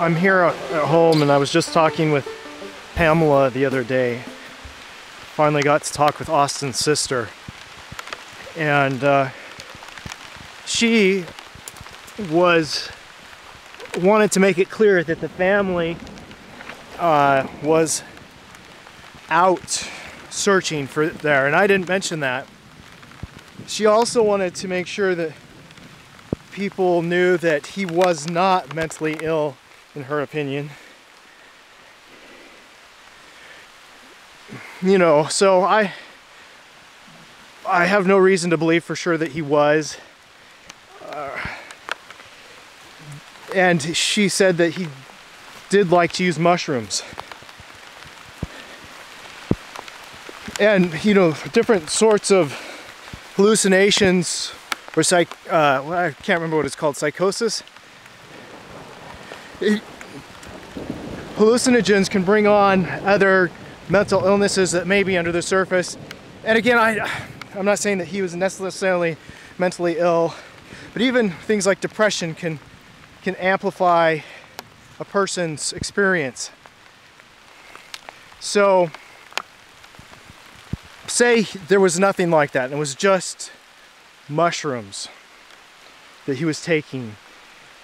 I'm here at home, and I was just talking with Pamela the other day. Finally got to talk with Austin's sister, and she wanted to make it clear that the family was out searching for there, and I didn't mention that. She also wanted to make sure that people knew that he was not mentally ill, in her opinion. You know, so I have no reason to believe for sure that he was. And she said that he did like to use mushrooms. And, you know, different sorts of hallucinations or well, I can't remember what it's called, psychosis. Hallucinogens can bring on other mental illnesses that may be under the surface. And again, I'm not saying that he was necessarily mentally ill, but even things like depression can amplify a person's experience. So, say there was nothing like that, and it was just mushrooms that he was taking.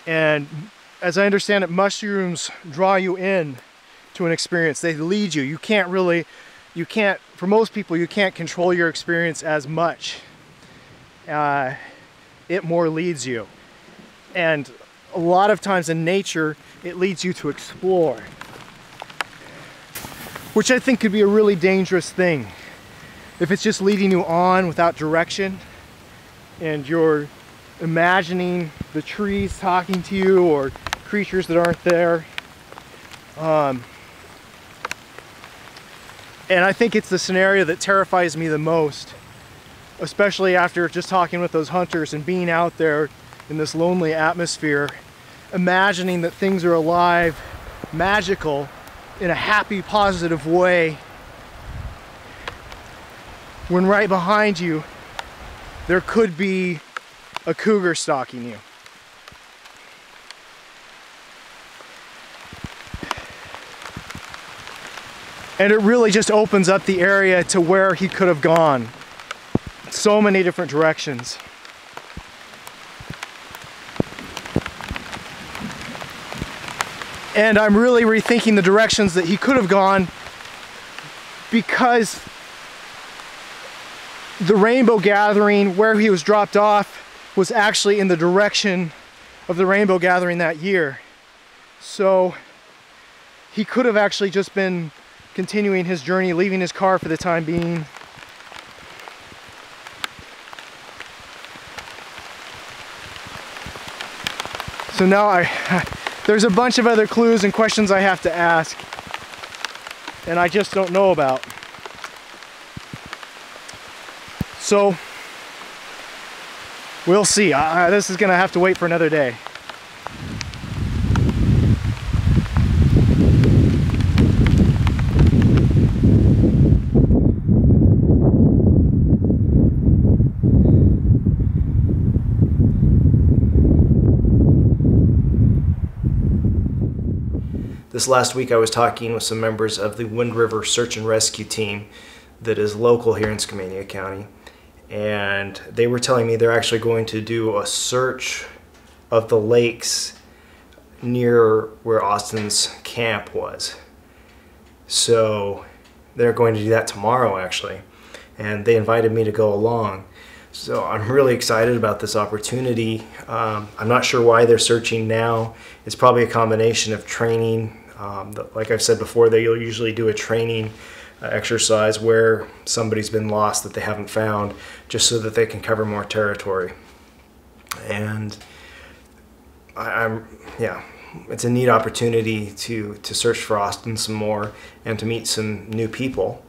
And as I understand it, mushrooms draw you in to an experience. They lead you. You can't, for most people, you can't control your experience as much. It more leads you. And a lot of times in nature, it leads you to explore, which I think could be a really dangerous thing. If it's just leading you on without direction, and you're imagining the trees talking to you or creatures that aren't there. And I think it's the scenario that terrifies me the most, especially after just talking with those hunters and being out there in this lonely atmosphere, imagining that things are alive, magical, in a happy, positive way, when right behind you there could be a cougar stalking you. And it really just opens up the area to where he could have gone. So many different directions. And I'm really rethinking the directions that he could have gone, because the rainbow gathering where he was dropped off was actually in the direction of the rainbow gathering that year. So he could have actually just been continuing his journey, leaving his car for the time being. So now there's a bunch of other clues and questions I have to ask, and I just don't know about. So we'll see. This is gonna have to wait for another day. This last week I was talking with some members of the Wind River Search and Rescue Team that is local here in Skamania County. And they were telling me they're actually going to do a search of the lakes near where Austin's camp was. So they're going to do that tomorrow, actually. And they invited me to go along. So I'm really excited about this opportunity. I'm not sure why they're searching now. It's probably a combination of training. Like I've said before, they'll usually do a training exercise where somebody's been lost that they haven't found, just so that they can cover more territory. And it's a neat opportunity to search for Austin some more and to meet some new people.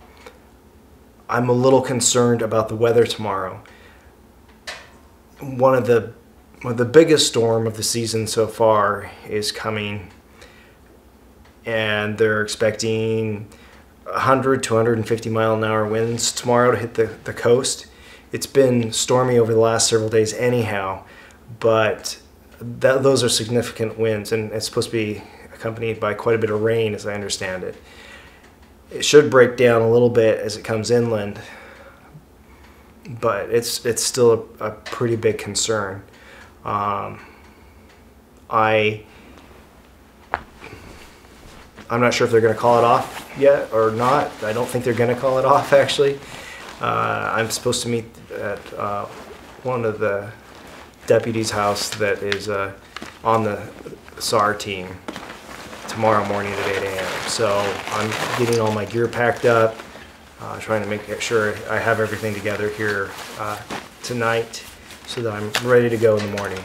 I'm a little concerned about the weather tomorrow. One of the biggest storm of the season so far is coming, and they're expecting 100 to 150 mile an hour winds tomorrow to hit the coast. It's been stormy over the last several days anyhow, but those are significant winds, and it's supposed to be accompanied by quite a bit of rain, as I understand it. It should break down a little bit as it comes inland, but it's still a pretty big concern. I'm not sure if they're going to call it off yet or not. I don't think they're going to call it off, actually. I'm supposed to meet at one of the deputies' house that is on the SAR team tomorrow morning at 8 a.m. So I'm getting all my gear packed up, trying to make sure I have everything together here tonight so that I'm ready to go in the morning.